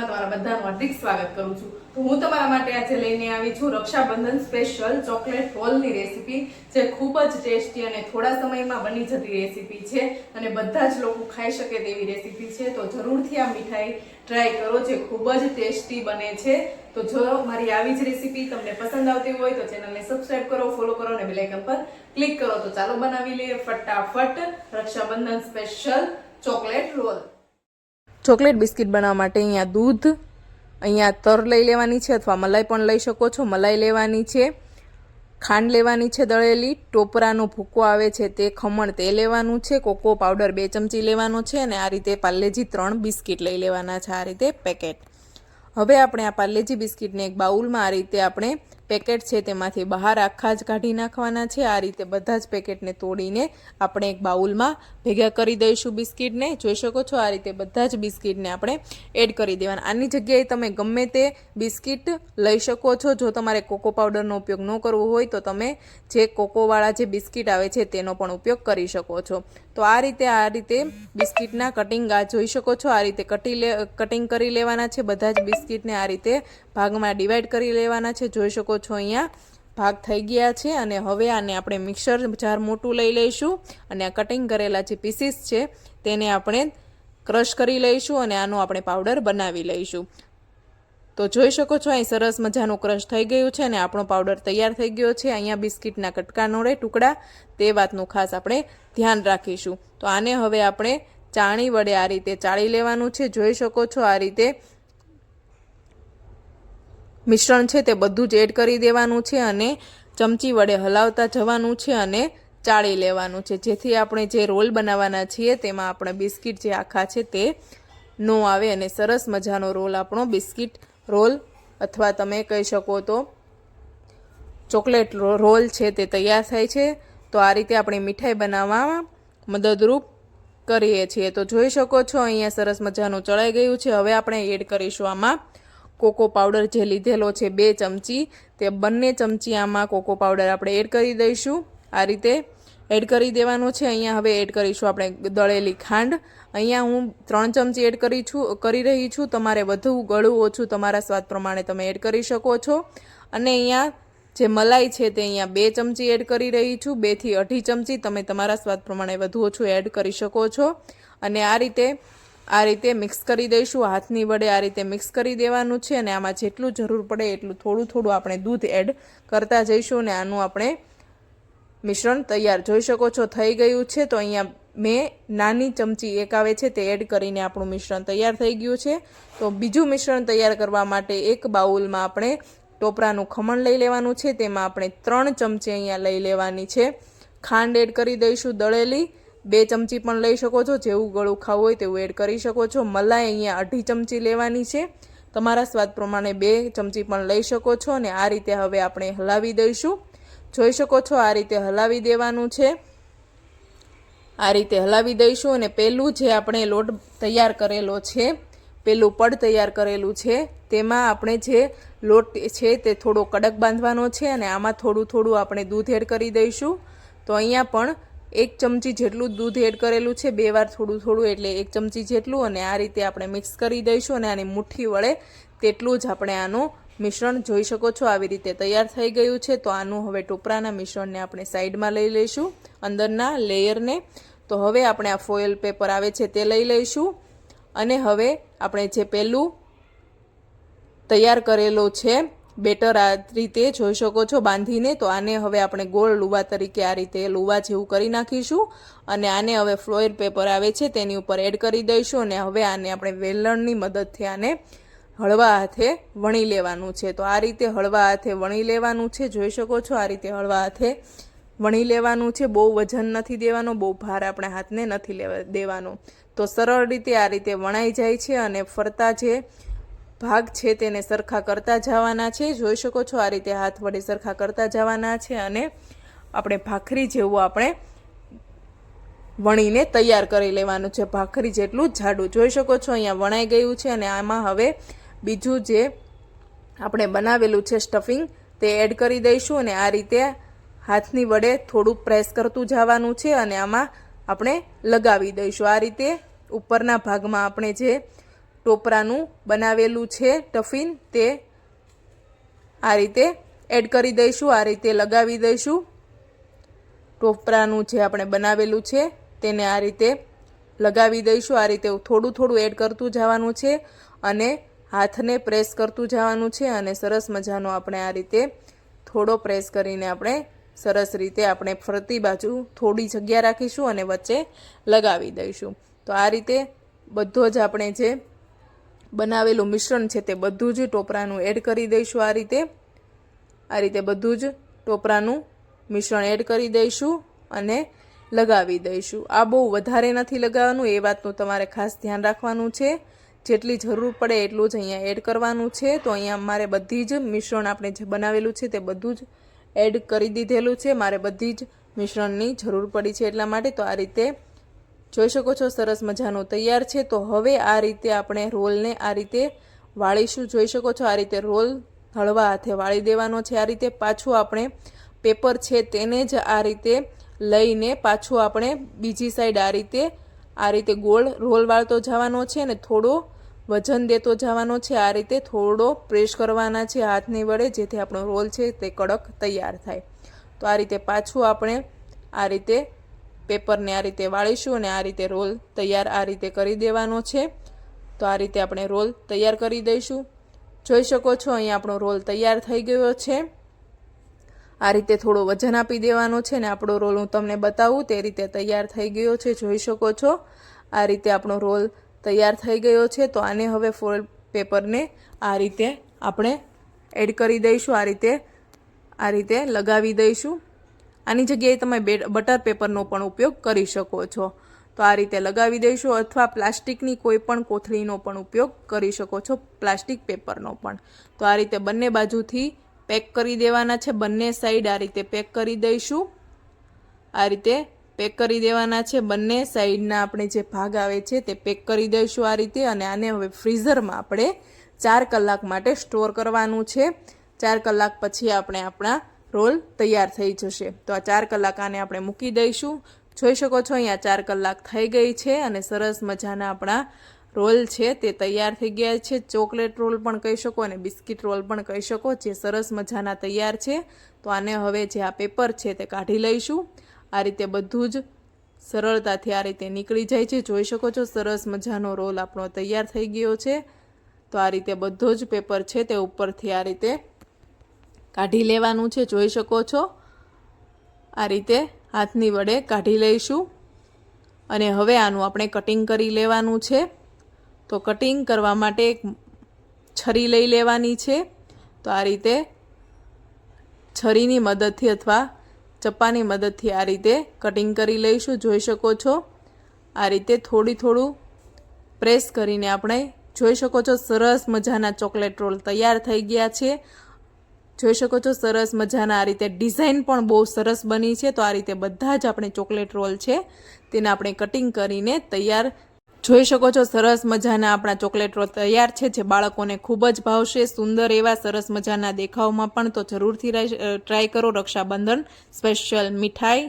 ચેનલમાં તમારા બધાનું હાર્દિક સ્વાગત કરું છું। તો હું તમારા માટે આજે લઈને આવી છું રક્ષાબંધન સ્પેશિયલ ચોકલેટ રોલની રેસીપી, જે ખૂબ જ ટેસ્ટી અને થોડા સમયમાં બની જતી રેસીપી છે અને બધા જ લોકો ખાઈ શકે તેવી રેસીપી છે। તો જરૂરથી આ મીઠાઈ ટ્રાય કરો, જે ખૂબ જ ટેસ્ટી બને છે। તો જો મારી આવી જ રેસીપી તમને પસંદ આવતી હોય તો ચેનલને સબસ્ક્રાઇબ કરો, ફોલો કરો અને બેલ આઇકન પર ક્લિક કરો। તો ચાલો બનાવી લઈએ ફટાફટ Raksha Bandhan special chocolate roll. Chocolate biscuit બનાવવા માટે અહીંયા દૂધ, અહીંયા તર લઈ લેવાની છે અથવા મલાઈ પણ લઈ શકો છો। મલાઈ લેવાની છે, ખાંડ લેવાની છે દળેલી, ટોપરાનો ભૂકો આવે છે તે ખમણ તે લેવાનું છે, કોકો પાવડર 2 ચમચી લેવાનો છે અને આ રીતે પાર્લેજી 3 બિસ્કિટ લઈ લેવાના છે, આ રીતે પેકેટ। હવે આપણે આ પાર્લેજી બિસ્કિટને એક બાઉલમાં આ રીતે આપણે પેકેટ છે તેમાંથી બહાર આખા જ કાઢી નાખવાના છે। આ રીતે બધા જ પેકેટને તોડીને આપણે એક બાઉલમાં ભેગા કરી દઈશું બિસ્કિટને। જોઈ શકો છો આ રીતે બધા જ બિસ્કિટને આપણે એડ કરી દેવાના। આની જગ્યાએ તમે ગમે તે બિસ્કિટ લઈ શકો છો। જો તમારે કોકો પાવડરનો ઉપયોગ ન કરવો હોય તો તમે જે કોકોવાળા જે બિસ્કિટ આવે છે તેનો પણ ઉપયોગ કરી શકો છો। તો આ રીતે બિસ્કિટના કટિંગ આ જોઈ શકો છો, આ રીતે કટિંગ કરી લેવાના છે। બધા જ બિસ્કિટને આ રીતે ભાગમાં ડિવાઈડ કરી લેવાના છે। જોઈ શકો છો અહીંયા ભાગ થઈ ગયા છે અને હવે આને આપણે મિક્સર જાર મોટું લઈ લઈશું અને આ કટિંગ કરેલા જે પીસીસ છે તેને આપણે ક્રશ કરી લઈશું અને આનો આપણે પાવડર બનાવી લઈશું। તો જોઈ શકો છો અહીં સરસ મજાનું ક્રશ થઈ ગયું છે અને આપણો પાવડર તૈયાર થઈ ગયો છે। અહીંયા બિસ્કિટના કટકા ન રહે ટુકડા, તે વાતનું ખાસ આપણે ધ્યાન રાખીશું। તો આને હવે આપણે ચાણી વડે આ રીતે ચાળી લેવાનું છે। જોઈ શકો છો આ રીતે મિશ્રણ છે તે બધું જ એડ કરી દેવાનું છે અને ચમચી વડે હલાવતા જવાનું છે અને ચાળી લેવાનું છે, જેથી આપણે જે રોલ બનાવવાના છીએ તેમાં આપણે બિસ્કિટ જે આખા છે તે ન આવે અને સરસ મજાનો રોલ આપણો બિસ્કિટ રોલ અથવા તમે કહી શકો તો ચોકલેટ રોલ છે તે તૈયાર થાય છે। તો આ રીતે આપણે મીઠાઈ બનાવવામાં મદદરૂપ કરીએ છીએ। તો જોઈ શકો છો અહીંયા સરસ મજાનું ચડાઈ ગયું છે। હવે આપણે એડ કરીશું આમાં કોકો પાવડર જે લીધેલો છે 2 ચમચી, તે બંને ચમચી આમાં કોકો પાવડર આપણે એડ કરી દઈશું। આ રીતે એડ કરી દેવાનું છે। અહીંયા હવે એડ કરીશું આપણે દળેલી ખાંડ। અહીંયા હું 3 ચમચી એડ કરી રહી છું। તમારે વધુ ગળું ઓછું તમારા સ્વાદ પ્રમાણે તમે એડ કરી શકો છો। અને અહીંયા જે મલાઈ છે તે અહીંયા 2 ચમચી એડ કરી રહી છું, 2 થી 2.5 ચમચી તમે તમારા સ્વાદ પ્રમાણે વધુ ઓછું એડ કરી શકો છો। અને આ રીતે મિક્સ કરી દઈશું, હાથની વડે આ રીતે મિક્સ કરી દેવાનું છે અને આમાં જેટલું જરૂર પડે એટલું થોડું આપણે દૂધ એડ કરતા જઈશું અને આનું આપણે મિશ્રણ તૈયાર જોઈ શકો છો થઈ ગયું છે। તો અહીંયા મેં નાની ચમચી એક આવે છે તે એડ કરીને આપણું મિશ્રણ તૈયાર થઈ ગયું છે। તો બીજું મિશ્રણ તૈયાર કરવા માટે એક બાઉલમાં આપણે ટોપરાનું ખમણ લઈ લેવાનું છે, તેમાં આપણે 3 ચમચી અહીંયા લઈ લેવાની છે ખાંડ એડ કરી દઈશું દળેલી, 2 ચમચી પણ લઈ શકો છો, જેવું ગળું ખાવું હોય તેવું એડ કરી શકો છો। મલાઈ અહીંયા 2.5 ચમચી લેવાની છે, તમારા સ્વાદ પ્રમાણે 2 ચમચી પણ લઈ શકો છો અને આ રીતે હવે આપણે હલાવી દઈશું। જોઈ શકો છો આ રીતે હલાવી દેવાનું છે, આ રીતે હલાવી દઈશું અને પેલું જે આપણે લોટ તૈયાર કરેલો છે, પેલું પડ તૈયાર કરેલું છે તેમાં આપણે જે લોટ છે તે થોડો કડક બાંધવાનો છે અને આમાં થોડું આપણે દૂધ એડ કરી દઈશું। તો અહીંયા પણ 1 ચમચી જેટલું દૂધ એડ કરેલું છે, 2 વાર થોડું એટલે 1 ચમચી જેટલું અને આ રીતે આપણે મિક્સ કરી દઈશું અને આની મુઠ્ઠી વડે તેટલું જ આપણે આનું મિશ્રણ જોઈ શકો છો આવી રીતે તૈયાર થઈ ગયું છે। તો આનું હવે ટોપરાના મિશ્રણને આપણે સાઈડમાં લઈ લઈશું, અંદરના લેયરને। તો હવે આપણે આ ફોઇલ પેપર આવે છે તે લઈ લઈશું અને હવે આપણે જે પેલું તૈયાર કરેલો છે બેટર આ રીતે જોઈ શકો છો બાંધીને, તો આને હવે આપણે ગોળ લુવા તરીકે આ રીતે લુવા જેવું કરી નાખીશું અને આને હવે ફોઇલ પેપર આવે છે તેની ઉપર એડ કરી દઈશું અને હવે આને આપણે વેલણની મદદથી આને હળવા હાથે વણી લેવાનું છે। તો આ રીતે હળવા હાથે વણી લેવાનું છે, જોઈ શકો છો આ રીતે હળવા હાથે વણી લેવાનું છે। બહુ વજન નથી દેવાનો, બહુ ભાર આપણે હાથને નથી દેવાનો। તો સરળ રીતે આ રીતે વણાઈ જાય છે અને ફરતા જે ભાગ છે તેને સરખા કરતા જવાના છે। જોઈ શકો છો આ રીતે હાથ વડે સરખા કરતા જવાના છે અને આપણે ભાખરી જેવું આપણે વણીને તૈયાર કરી લેવાનું છે, ભાખરી જેટલું જાડું। જોઈ શકો છો અહીંયા વણાઈ ગયું છે અને આમાં હવે બીજું જે આપણે બનાવેલું છે સ્ટફિંગ તે એડ કરી દઈશું અને આ રીતે હાથની વડે થોડું પ્રેસ કરતું જવાનું છે અને આમાં આપણે લગાવી દઈશું। આ રીતે ઉપરના ભાગમાં આપણે જે ટોપરાનું બનાવેલું છે ટફિન તે આ રીતે એડ કરી દઈશું, આ રીતે લગાવી દઈશું। ટોપરાનું જે આપણે બનાવેલું છે તેને આ રીતે લગાવી દઈશું। આ રીતે થોડું થોડું એડ કરતું જવાનું છે અને હાથને પ્રેસ કરતું જવાનું છે અને સરસ મજાનો આપણે આ રીતે થોડો પ્રેસ કરીને આપણે સરસ રીતે આપણે ફરતી બાજુ થોડી જગ્યા રાખીશું અને વચ્ચે લગાવી દઈશું। તો આ રીતે બધો જ આપણે જે બનાવેલું મિશ્રણ છે તે બધું જ ટોપરાનું એડ કરી દઈશું। આ રીતે બધું જ ટોપરાનું મિશ્રણ એડ કરી દઈશું અને લગાવી દઈશું। આ બહુ વધારે નથી લગાવવાનું, એ વાતનું તમારે ખાસ ધ્યાન રાખવાનું છે। જેટલી જરૂર પડે એટલું જ અહીંયા એડ કરવાનું છે। તો અહીંયા મારે બધી જ મિશ્રણ આપણે જે બનાવેલું છે તે બધું જ એડ કરી દીધેલું છે। મારે બધી જ મિશ્રણની જરૂર પડી છે એટલા માટે। તો આ રીતે જોઈ શકો છો સરસ મજાનું તૈયાર છે। તો હવે આ રીતે આપણે રોલને આ રીતે વાળીશું। જોઈ શકો છો આ રીતે રોલ હળવા હાથે વાળી દેવાનો છે। આ રીતે પાછું આપણે પેપર છે તેને જ આ રીતે લઈને પાછું આપણે બીજી સાઈડ આ રીતે ગોળ રોલ વાળતો જવાનો છે અને થોડો વજન દેતો જવાનો છે। આ રીતે થોડો પ્રેસ કરવાના છે હાથની વડે, જેથી આપણો રોલ છે તે કડક તૈયાર થાય। તો આ રીતે પાછું આપણે આ રીતે પેપરને આ રીતે વાળીશું અને આ રીતે રોલ તૈયાર આ રીતે કરી દેવાનો છે। તો આ રીતે આપણે રોલ તૈયાર કરી દઈશું। જોઈ શકો છો અહીંયા આપણો રોલ તૈયાર થઈ ગયો છે। આ રીતે થોડો વજન આપી દેવાનો છે ને આપણો રોલ હું તમને બતાવું તે રીતે તૈયાર થઈ ગયો છે। જોઈ શકો છો આ રીતે આપણો રોલ તૈયાર થઈ ગયો છે। તો આને હવે ફોઇલ પેપરને આ રીતે આપણે એડ કરી દઈશું, આ રીતે લગાવી દઈશું। આની જગ્યાએ તમે બટર પેપરનો પણ ઉપયોગ કરી શકો છો। તો આ રીતે લગાવી દઈશું અથવા પ્લાસ્ટિકની કોઈ પણ કોથળીનો પણ ઉપયોગ કરી શકો છો, પ્લાસ્ટિક પેપરનો પણ। તો આ રીતે બંને બાજુથી પેક કરી દેવાના છે, બંને સાઈડ આ રીતે પેક કરી દઈશું। આ રીતે પેક કરી દેવાના છે, બંને સાઈડના આપણે જે ભાગ આવે છે તે પેક કરી દઈશું આ રીતે। અને આને હવે ફ્રીઝરમાં આપણે 4 કલાક માટે સ્ટોર કરવાનું છે। 4 કલાક પછી આપણે આપણા રોલ તૈયાર થઈ જશે। તો આ 4 કલાક આને આપણે મૂકી દઈશું। જોઈ શકો છો અહીંયા 4 કલાક થઈ ગઈ છે અને સરસ મજાના આપણા રોલ છે તે તૈયાર થઈ ગયા છે। ચોકલેટ રોલ પણ કહી શકો અને બિસ્કિટ રોલ પણ કહી શકો, જે સરસ મજાના તૈયાર છે। તો આને હવે જે આ પેપર છે તે કાઢી લઈશું। આ રીતે બધું જ સરળતાથી આ રીતે નીકળી જાય છે। જોઈ શકો છો સરસ મજાનો રોલ આપણો તૈયાર થઈ ગયો છે। તો આ રીતે બધો જ પેપર છે તે ઉપરથી આ રીતે કાઢી લેવાનું છે। જોઈ શકો છો આ રીતે હાથની વડે કાઢી લઈશું અને હવે આનું આપણે કટિંગ કરી લેવાનું છે। તો કટિંગ કરવા માટે એક છરી લઈ લેવાની છે। તો આ રીતે છરીની મદદથી અથવા ચપ્પાની મદદથી આ રીતે કટિંગ કરી લઈશું। જોઈ શકો છો આ રીતે થોડું પ્રેસ કરીને આપણે જોઈ શકો છો સરસ મજાના ચોકલેટ રોલ તૈયાર થઈ ગયા છે। જોઈ શકો છો સરસ મજાના આ રીતે ડિઝાઇન પણ બહુ સરસ બની છે। તો આ રીતે બધા જ આપણે ચોકલેટ રોલ છે તેને આપણે કટિંગ કરીને તૈયાર જોઈ શકો છો સરસ મજાના આપણા ચોકલેટ રોલ તૈયાર છે, જે બાળકોને ખૂબ જ ભાવશે। સુંદર એવા સરસ મજાના દેખાવમાં પણ। તો જરૂરથી ટ્રાય કરો, રક્ષાબંધન સ્પેશિયલ મીઠાઈ।